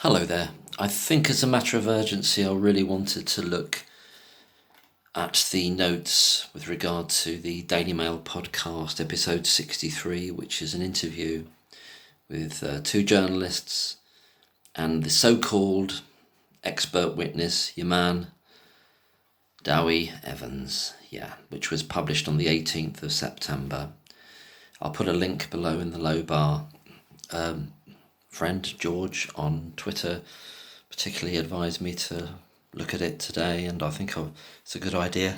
Hello there. I think as a matter of urgency, I really wanted to look at the notes with regard to the Daily Mail podcast, episode 63, which is an interview with two journalists and the so-called expert witness, your man, Dewi Evans, which was published on the 18th of September. I'll put a link below in the low bar. Friend George on Twitter particularly advised me to look at it today, and I think it's a good idea.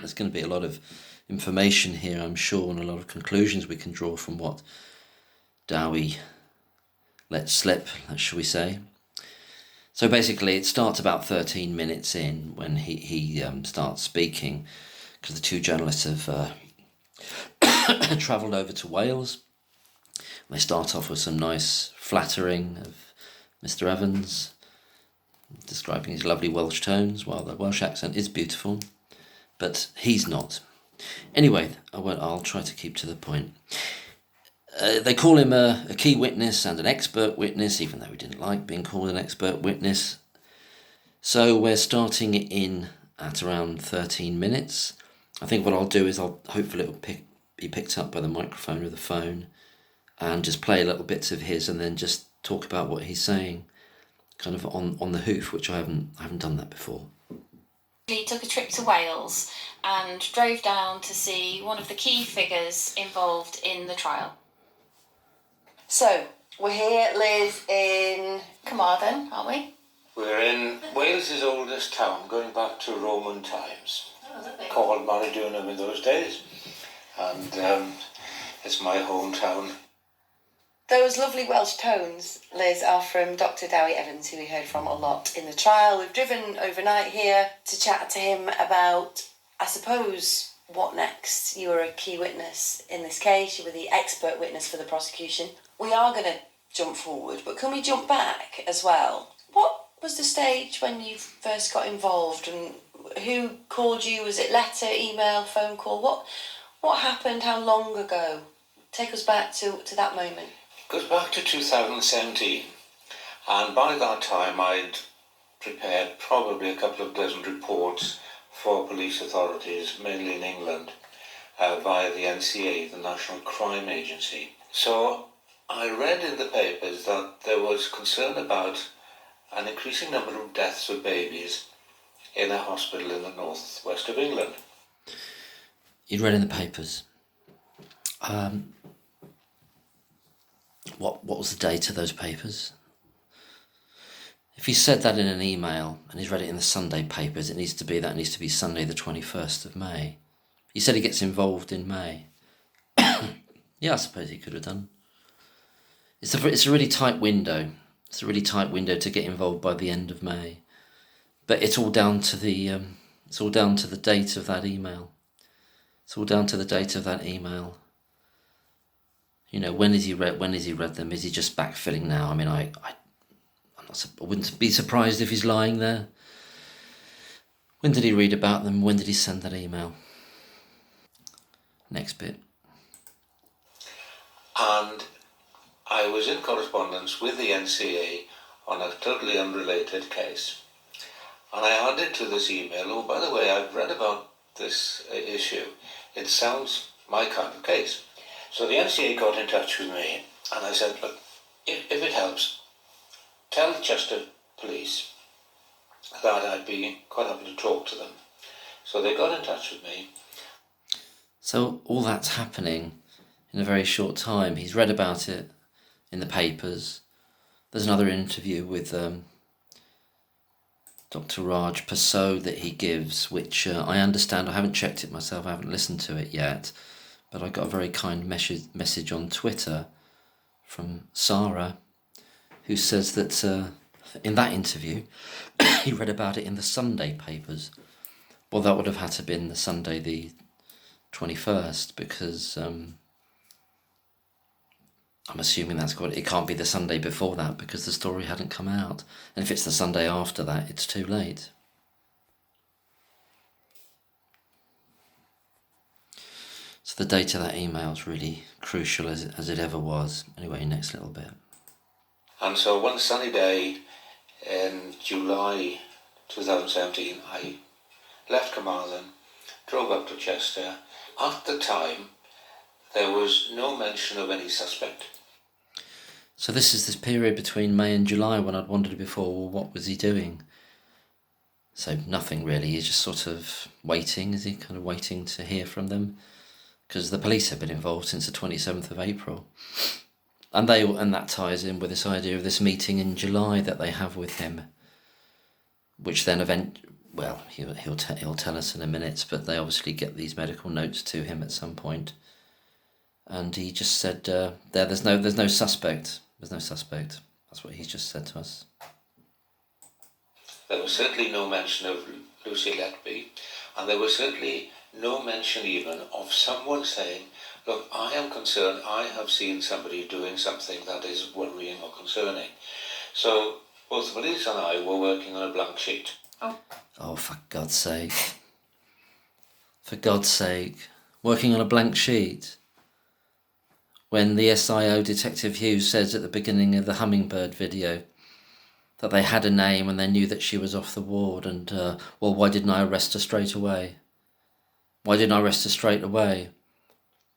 There's going to be a lot of information here, I'm sure, and a lot of conclusions we can draw from what Dewi let slip, shall we say. So basically it starts about 13 minutes in when he starts speaking, because the two journalists have travelled over to Wales. They start off with some nice flattering of Mr. Evans, describing his lovely Welsh tones, while the Welsh accent is beautiful, but he's not. Anyway, I'll try to keep to the point. They call him a key witness and an expert witness, even though he didn't like being called an expert witness. So we're starting in at around 13 minutes. I think what I'll do is hopefully it will be picked up by the microphone or the phone, and just play little bits of his and then just talk about what he's saying, kind of on the hoof, which I haven't done that before. He took a trip to Wales and drove down to see one of the key figures involved in the trial. So, we're here, Liz, in Carmarthen, aren't we? We're in Wales's oldest town, going back to Roman times, Oh, called Maridunum in those days, and it's my hometown. Those lovely Welsh tones, Liz, are from Dr. Dewi Evans, who we heard from a lot in the trial. We've driven overnight here to chat to him about, I suppose, what next. You were a key witness in this case. You were the expert witness for the prosecution. We are going to jump forward, but can we jump back as well? What was the stage when you first got involved, and who called you? Was it letter, email, phone call? What happened? How long ago? Take us back to that moment. It goes back to 2017, and by that time I'd prepared probably a couple of dozen reports for police authorities, mainly in England, via the NCA, the National Crime Agency. So I read in the papers that there was concern about an increasing number of deaths of babies in a hospital in the northwest of England. You'd read in the papers. What was the date of those papers? If he said that in an email and he's read it in the Sunday papers, it needs to be Sunday the 21st of May. He said he gets involved in May. Yeah, I suppose he could have done. It's a really tight window. It's a really tight window to get involved by the end of May. But it's all down to the date of that email. It's all down to the date of that email. You know, when has he read them? Is he just backfilling now? I mean, I wouldn't be surprised if he's lying there. When did he read about them? When did he send that email? Next bit. And I was in correspondence with the NCA on a totally unrelated case. And I added to this email, oh, by the way, I've read about this issue. It sounds my kind of case. So the NCA got in touch with me, and I said, look, if it helps, tell Chester Police that I'd be quite happy to talk to them. So they got in touch with me. So all that's happening in a very short time. He's read about it in the papers. There's another interview with Dr. Raj Paso that he gives, which I understand. I haven't checked it myself. I haven't listened to it yet. But I got a very kind message on Twitter from Sarah, who says that in that interview, he read about it in the Sunday papers. Well, that would have had to have been the Sunday the 21st, because I'm assuming it can't be the Sunday before that, because the story hadn't come out. And if it's the Sunday after that, it's too late. So the date of that email is really crucial, as it ever was. Anyway, next little bit. And so one sunny day in July 2017, I left Carmarthen, drove up to Chester. At the time, there was no mention of any suspect. So this is this period between May and July when I'd wondered before, well, what was he doing? So nothing really, he's just sort of waiting, is he? Kind of waiting to hear from them? Because the police have been involved since the 27th of April. And that ties in with this idea of this meeting in July that they have with him, which then he'll tell us in a minute, but they obviously get these medical notes to him at some point. And he just said, there's no suspect. There's no suspect. That's what he's just said to us. There was certainly no mention of Lucy Letby, and there was certainly no mention even of someone saying, look, I am concerned, I have seen somebody doing something that is worrying or concerning. So both the police and I were working on a blank sheet. Oh, for God's sake. For God's sake. Working on a blank sheet. When the SIO Detective Hughes says at the beginning of the Hummingbird video that they had a name and they knew that she was off the ward, and, why didn't I arrest her straight away? Why didn't I arrest her straight away?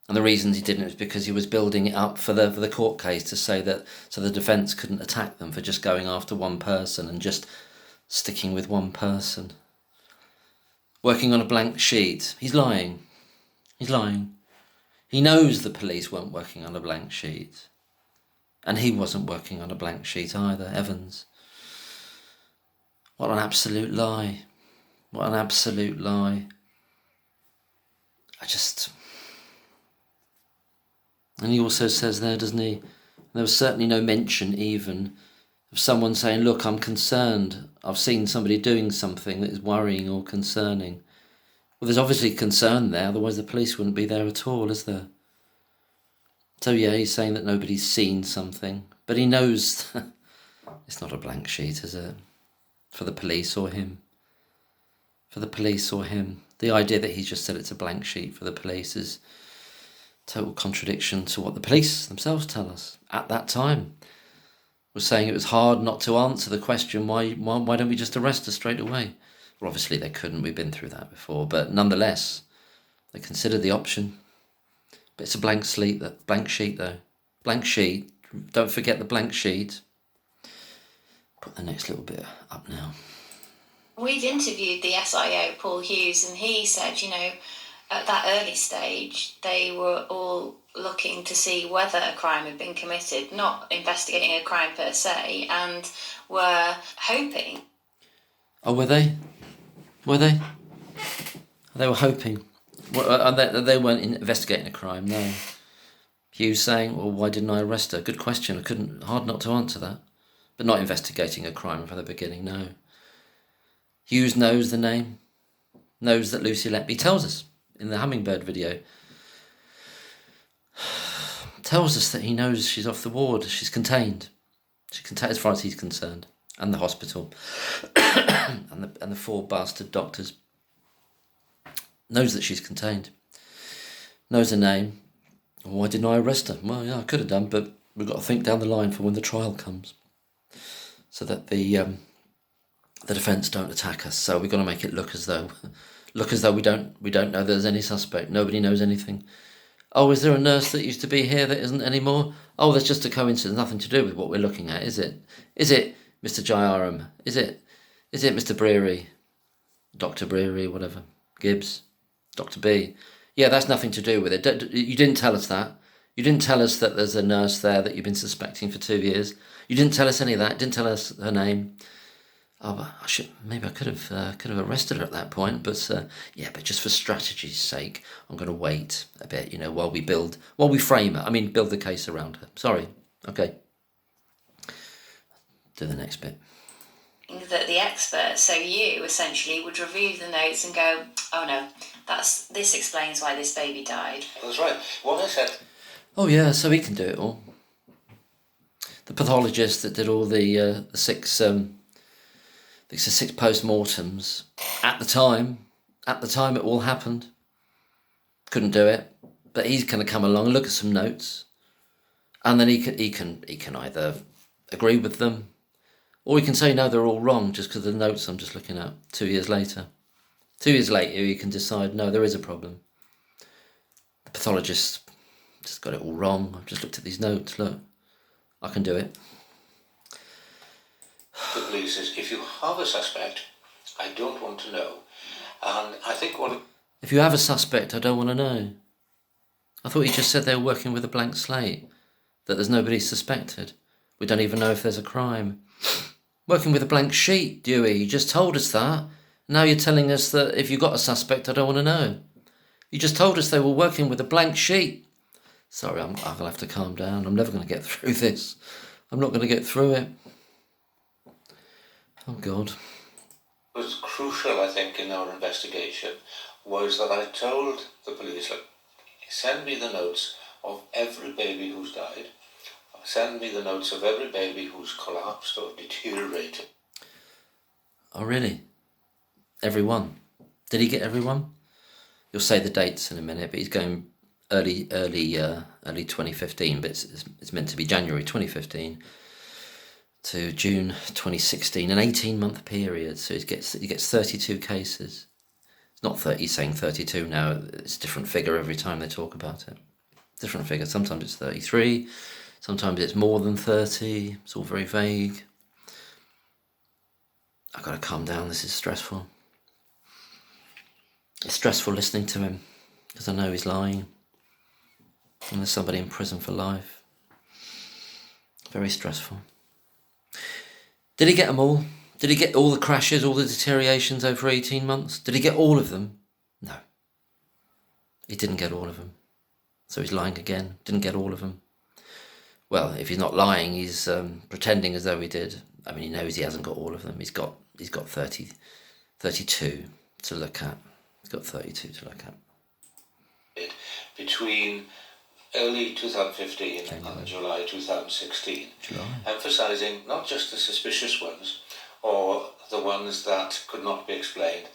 And the reasons he didn't was because he was building it up for the court case to say that, so the defence couldn't attack them for just going after one person and just sticking with one person. Working on a blank sheet. He's lying. He's lying. He knows the police weren't working on a blank sheet. And he wasn't working on a blank sheet either, Evans. What an absolute lie. What an absolute lie. And he also says there, doesn't he? There was certainly no mention even of someone saying, look, I'm concerned. I've seen somebody doing something that is worrying or concerning. Well, there's obviously concern there, otherwise the police wouldn't be there at all, is there? So yeah, he's saying that nobody's seen something, but he knows it's not a blank sheet, is it? For the police or him. For the police or him. The idea that he just said it's a blank sheet for the police is total contradiction to what the police themselves tell us at that time. Was saying it was hard not to answer the question, why don't we just arrest her straight away? Well, obviously they couldn't, we've been through that before, but nonetheless, they considered the option. But it's a blank sheet though. Blank sheet, don't forget the blank sheet. Put the next little bit up now. We'd interviewed the SIO, Paul Hughes, and he said, at that early stage, they were all looking to see whether a crime had been committed, not investigating a crime per se, and were hoping. Oh, were they? Were they? They were hoping. They weren't investigating a crime, no. Hughes saying, well, why didn't I arrest her? Good question. Hard not to answer that. But not investigating a crime from the beginning, no. Hughes knows the name, knows that Lucy Letby, tells us in the Hummingbird video, tells us that he knows she's off the ward, she's contained. She's contained as far as he's concerned, and the hospital, and the four bastard doctors. Knows that she's contained. Knows her name. Why didn't I arrest her? Well, yeah, I could have done, but we've got to think down the line for when the trial comes, so that the defence don't attack us. So we've got to make it look as though we don't know there's any suspect. Nobody knows anything. Oh, is there a nurse that used to be here that isn't anymore? Oh, that's just a coincidence. Nothing to do with what we're looking at, is it? Is it Mr. Jayaram? Is it Mr. Breary? Dr. Breary, whatever. Gibbs? Dr. B? Yeah, that's nothing to do with it. You didn't tell us that. You didn't tell us that there's a nurse there that you've been suspecting for 2 years. You didn't tell us any of that. Didn't tell us her name. Oh, maybe I could have arrested her at that point, but but just for strategy's sake, I'm going to wait a bit, while we frame her. Build the case around her. Sorry. Okay. Do the next bit. That the expert, so you essentially would review the notes and go, oh no, this explains why this baby died. That's right. What I said. Oh yeah, so he can do it all. The pathologist that did all the six post-mortems at the time it all happened. Couldn't do it, but he's going to come along and look at some notes, and then he can either agree with them, Or he can say, no, they're all wrong, just because of the notes I'm just looking at 2 years later. 2 years later, you can decide, no, there is a problem. The pathologist just got it all wrong. I've just looked at these notes. Look, I can do it. The police is, if you have a suspect, I don't want to know. And I think If you have a suspect, I don't want to know. I thought you just said they were working with a blank slate, that there's nobody suspected. We don't even know if there's a crime. Working with a blank sheet, Dewi, you just told us that. Now you're telling us that if you got a suspect, I don't want to know. You just told us they were working with a blank sheet. Sorry, I'm going to have to calm down. I'm never going to get through this. I'm not going to get through it. Oh, God. what was crucial, I think, in our investigation was that I told the police, look, send me the notes of every baby who's died. Send me the notes of every baby who's collapsed or deteriorated. Oh, really? Everyone? Did he get everyone? You'll say the dates in a minute, but he's going early 2015, but it's meant to be January 2015 to June 2016, an 18-month period. So he gets 32 cases. It's not 30. He's saying 32 now. It's a different figure every time they talk about it. Different figure. Sometimes it's 33. Sometimes it's more than 30. It's all very vague. I've got to calm down. This is stressful. It's stressful listening to him because I know he's lying. And there's somebody in prison for life. Very stressful. Did he get them all? Did he get all the crashes, all the deteriorations over 18 months? Did he get all of them? No. He didn't get all of them. So he's lying again. Didn't get all of them. Well, if he's not lying, he's pretending as though he did. I mean, he knows he hasn't got all of them. He's got 32 to look at. He's got 32 to look at. Between early 2015 and July 2016, emphasising not just the suspicious ones or the ones that could not be explained.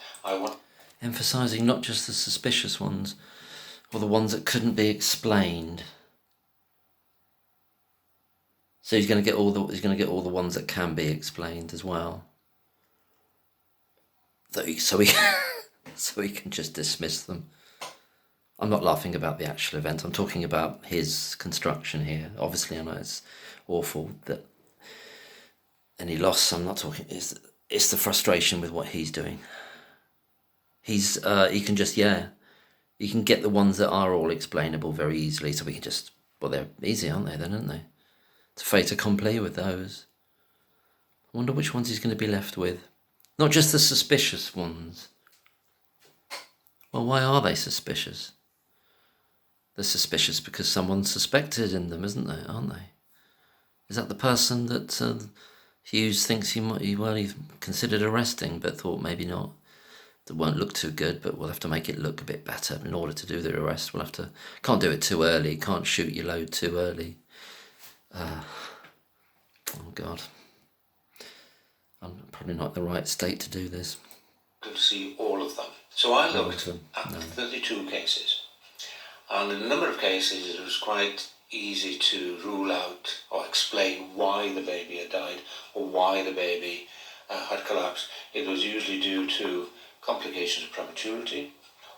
Emphasising not just the suspicious ones or the ones that couldn't be explained. So he's going to get all the ones that can be explained as well. So he can just dismiss them. I'm not laughing about the actual event. I'm talking about his construction here. Obviously, I know it's awful that any loss. I'm not talking. It's the frustration with what he's doing. He can get the ones that are all explainable very easily. So we can just, well, they're easy, aren't they? Then, aren't they? It's a fait accompli with those. I wonder which ones he's going to be left with. Not just the suspicious ones. Well, why are they suspicious? They're suspicious because someone's suspected in them, isn't they? Aren't they? Is that the person that Hughes thinks he considered arresting, but thought maybe not? That won't look too good, but we'll have to make it look a bit better in order to do the arrest. Can't do it too early. Can't shoot your load too early. Oh God. I'm probably not in the right state to do this. To see all of them. So I looked at 32 cases. And in a number of cases it was quite easy to rule out or explain why the baby had died or why the baby had collapsed. It was usually due to complications of prematurity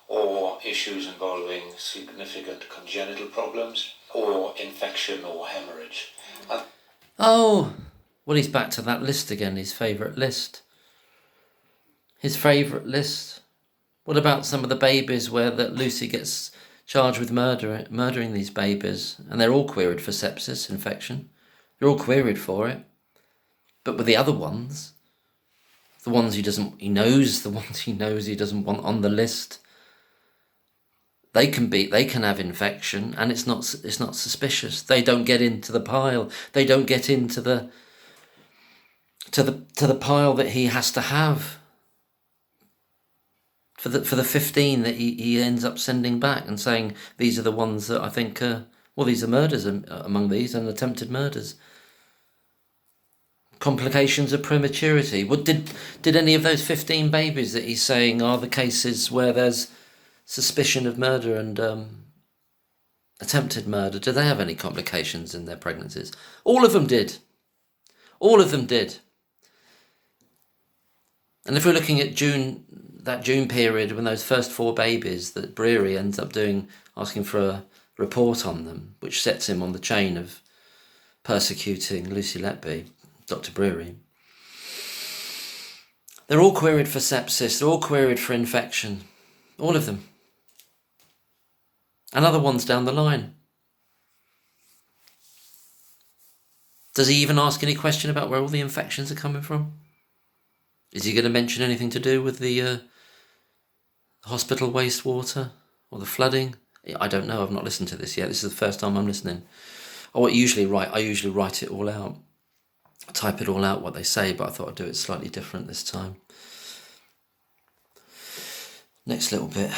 or issues involving significant congenital problems or infection or hemorrhage. Oh, well, he's back to that list again, his favourite list. His favourite list. What about some of the babies where that Lucy gets charged with murdering these babies, and they're all queried for sepsis infection? They're all queried for it. But with the other ones, the ones he knows he doesn't want on the list, they can have infection, and it's not suspicious. They don't get into the pile. They don't get into the pile that he has to have for the 15 that he ends up sending back and saying these are the ones that I think these are murders among these and attempted murders. Complications of prematurity. What did any of those 15 babies that he's saying are the cases where there's suspicion of murder and attempted murder, do they have any complications in their pregnancies? All of them did. All of them did. And if we're looking at that June period when those first 4 babies that Breary ends up asking for a report on them, which sets him on the chain of persecuting Lucy Letby, Dr. Breary. They're all queried for sepsis, they're all queried for infection, all of them. And other ones down the line. Does he even ask any question about where all the infections are coming from? Is he going to mention anything to do with the hospital wastewater or the flooding? I don't know, I've not listened to this yet. This is the first time I'm listening. I usually write it all out. I type it all out, what they say, but I thought I'd do it slightly different this time. Next little bit.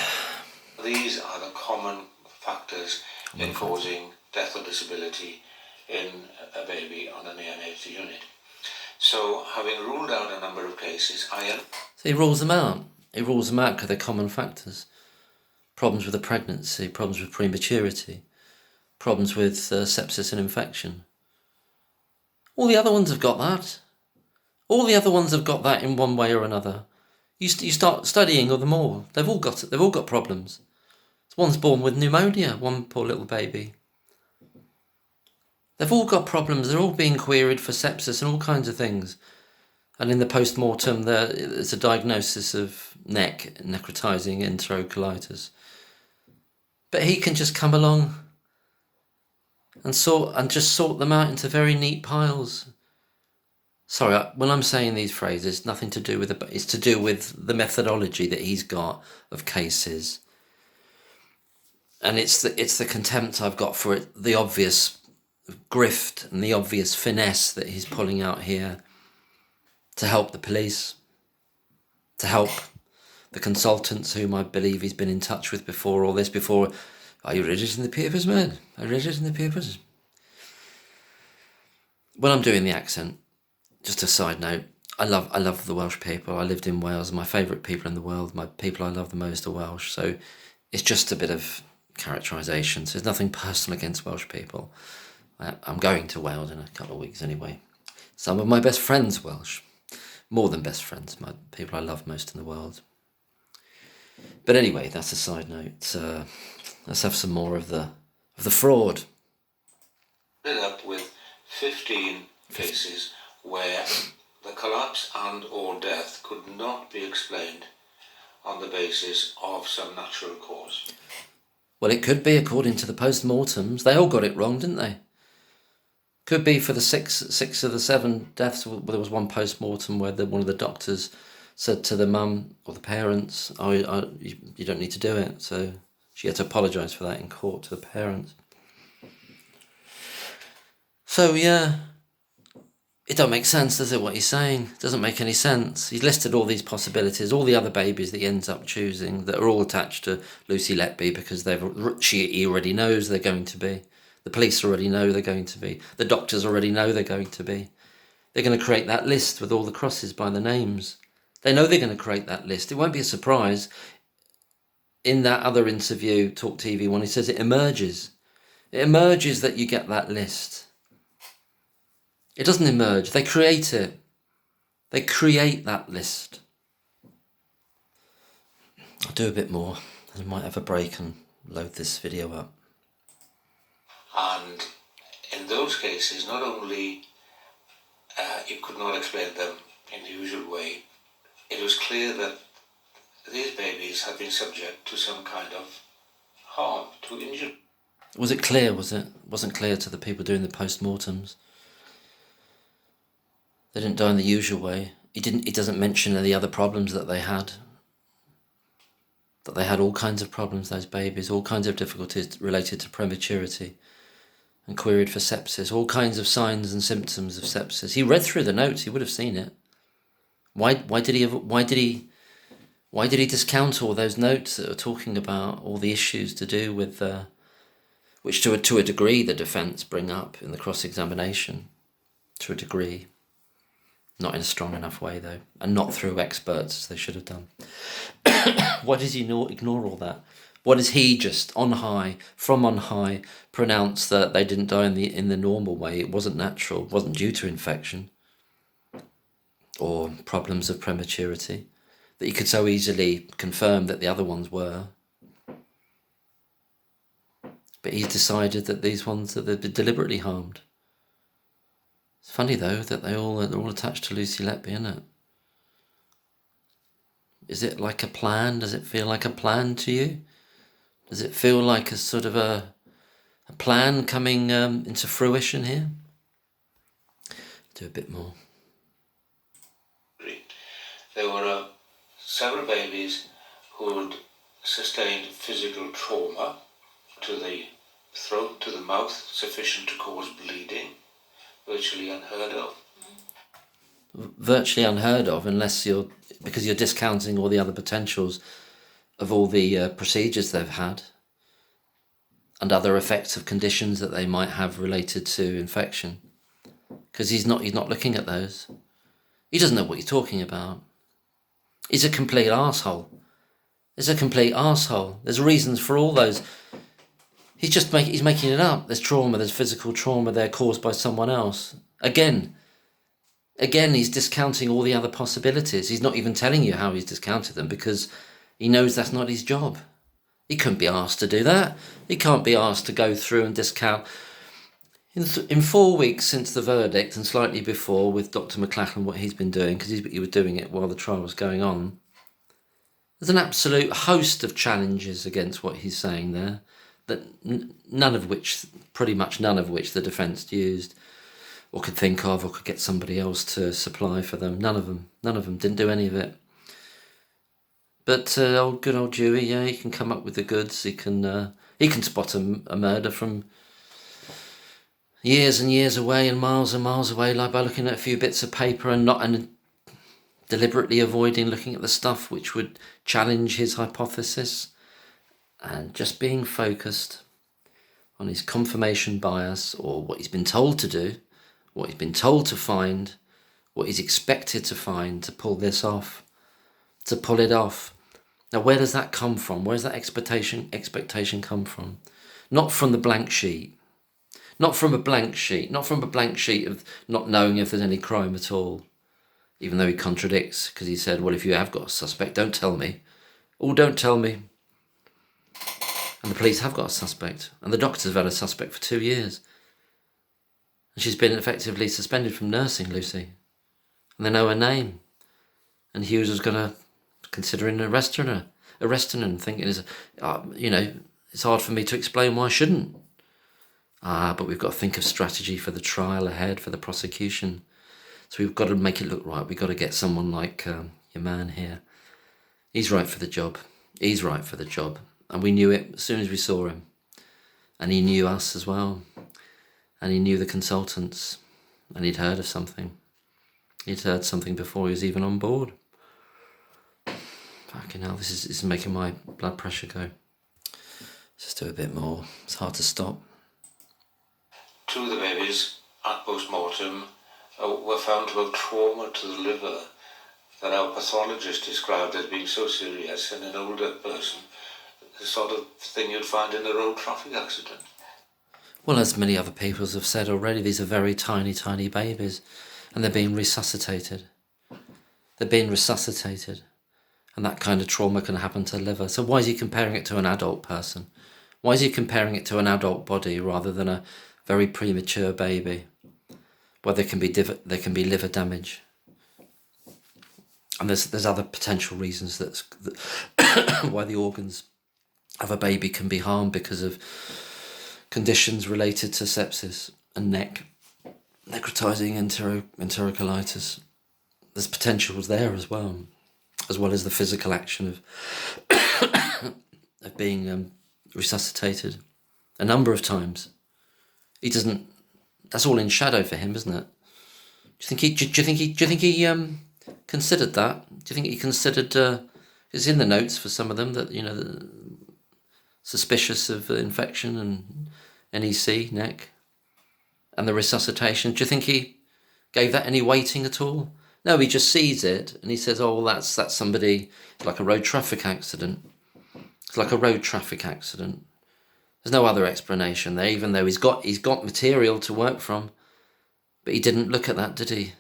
These are the common factors in causing death or disability in a baby on a neonatal unit. So, having ruled out a number of cases, So he rules them out. He rules them out because they're common factors. Problems with the pregnancy, problems with prematurity, problems with sepsis and infection. All the other ones have got that. All the other ones have got that in one way or another. You start studying them all. They've all got it. They've all got problems. One's born with pneumonia, one poor little baby. They've all got problems. They're all being queried for sepsis and all kinds of things. And in the post-mortem, there's a diagnosis of necrotizing enterocolitis. But he can just come along and just sort them out into very neat piles. Sorry, when I'm saying these phrases, nothing to do with it's to do with the methodology that he's got of cases. And it's the contempt I've got for it, the obvious grift and the obvious finesse that he's pulling out here to help the police, to help the consultants whom I believe he's been in touch with before all this, before, are you read it in the papers, man? I read it in the papers. When I'm doing the accent, just a side note, I love the Welsh people. I lived in Wales. My favourite people in the world, my people I love the most are Welsh. So it's just a bit of characterisation. So there's nothing personal against Welsh people. I'm going to Wales in a couple of weeks anyway. Some of my best friends Welsh. More than best friends, my people I love most in the world. But anyway, that's a side note. Let's have some more of the fraud. Ended up with 15 cases where the collapse and or death could not be explained on the basis of some natural cause. Well, it could be according to the post-mortems. They all got it wrong, didn't they? Could be for the six of the 7 deaths. Well, there was one post-mortem where one of the doctors said to the mum or the parents, you don't need to do it. So she had to apologise for that in court to the parents. So, yeah, it don't make sense, does it, what he's saying? It doesn't make any sense. He's listed all these possibilities, all the other babies that he ends up choosing that are all attached to Lucy Letby because he already knows they're going to be. The police already know they're going to be. The doctors already know they're going to be. They're going to create that list with all the crosses by the names. They know they're going to create that list. It won't be a surprise. In that other interview, Talk TV one, he says it emerges. It emerges that you get that list. It doesn't emerge. They create it. They create that list. I'll do a bit more. I might have a break and load this video up. And in those cases, not only you could not explain them in the usual way, it was clear that these babies had been subject to some kind of harm, to injury. Was it clear, was it? It wasn't clear to the people doing the post-mortems. They didn't die in the usual way. He doesn't mention any other problems that they had. That they had all kinds of problems, those babies, all kinds of difficulties related to prematurity and queried for sepsis, all kinds of signs and symptoms of sepsis. He read through the notes, he would have seen it. Why did he discount all those notes that are talking about all the issues to do with, which to a degree the defence bring up in the cross-examination, to a degree. Not in a strong enough way, though, and not through experts as they should have done. Why does he ignore all that? Why does he just, from on high, pronounce that they didn't die in the normal way? It wasn't natural, it wasn't due to infection. or problems of prematurity that he could so easily confirm that the other ones were. But he's decided that these ones that they've been deliberately harmed. It's funny though that they're all attached to Lucy Letby, isn't it? Is it like a plan? Does it feel like a plan to you? Does it feel like a sort of a plan coming into fruition here? Do a bit more. There were several babies who had sustained physical trauma to the throat, to the mouth, sufficient to cause bleeding, virtually unheard of. Virtually unheard of, because you're discounting all the other potentials of all the procedures they've had and other effects of conditions that they might have related to infection. Because he's not looking at those. He doesn't know what you're talking about. He's a complete arsehole. There's reasons for all those. He's making it up. There's trauma, there's physical trauma there caused by someone else. Again, he's discounting all the other possibilities. He's not even telling you how he's discounted them because he knows that's not his job. He couldn't be asked to do that. He can't be asked to go through and discount. In 4 weeks since the verdict and slightly before with Dr. McLachlan, what he's been doing, because he was doing it while the trial was going on, there's an absolute host of challenges against what he's saying there, that pretty much none of which the defence used or could think of or could get somebody else to supply for them. None of them didn't do any of it. But good old Dewi, yeah, he can come up with the goods. He can spot a murder from years and years away and miles away, like by looking at a few bits of paper and deliberately avoiding looking at the stuff which would challenge his hypothesis, and just being focused on his confirmation bias, or what he's been told to do, what he's been told to find, what he's expected to find to pull this off, to pull it off. Now, where does that come from? Where does that expectation come from? Not from the blank sheet. Not from a blank sheet of not knowing if there's any crime at all. Even though he contradicts, because he said, well, if you have got a suspect, don't tell me. Oh, don't tell me. And the police have got a suspect. And the doctors have had a suspect for 2 years. And she's been effectively suspended from nursing, Lucy. And they know her name. And Hughes was going to considering arresting her and thinking, it's hard for me to explain why I shouldn't. But we've got to think of strategy for the trial ahead, for the prosecution. So we've got to make it look right. We've got to get someone like your man here. He's right for the job. And we knew it as soon as we saw him. And he knew us as well. And he knew the consultants. And he'd heard of something. He'd heard something before he was even on board. Fucking hell, this is making my blood pressure go. Let's just do a bit more. It's hard to stop. 2 of the babies at post-mortem were found to have trauma to the liver that our pathologist described as being so serious in an older person, the sort of thing you'd find in a road traffic accident. Well, as many other people have said already, these are very tiny, tiny babies, and they're being resuscitated. And that kind of trauma can happen to the liver. So why is he comparing it to an adult person? Why is he comparing it to an adult body rather than a very premature baby, where there can be liver damage? And there's other potential reasons that why the organs of a baby can be harmed because of conditions related to sepsis and necrotizing enterocolitis. There's potentials there as well as the physical action of being resuscitated a number of times. He doesn't. That's all in shadow for him, isn't it? Do you think he considered that? Do you think he considered? It's in the notes for some of them that suspicious of infection and NEC neck, and the resuscitation. Do you think he gave that any weighting at all? No, he just sees it and he says, "Oh, well, that's somebody. It's like a road traffic accident. It's like a road traffic accident." There's no other explanation there, even though he's got material to work from. But he didn't look at that, did he?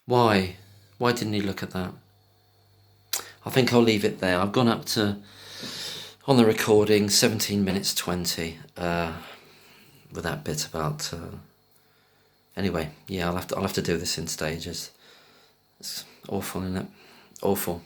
Why? Why didn't he look at that? I think I'll leave it there. I've gone up to, on the recording, 17 minutes 20 with that bit about... anyway, yeah, I'll have to do this in stages. It's awful, isn't it? Awful.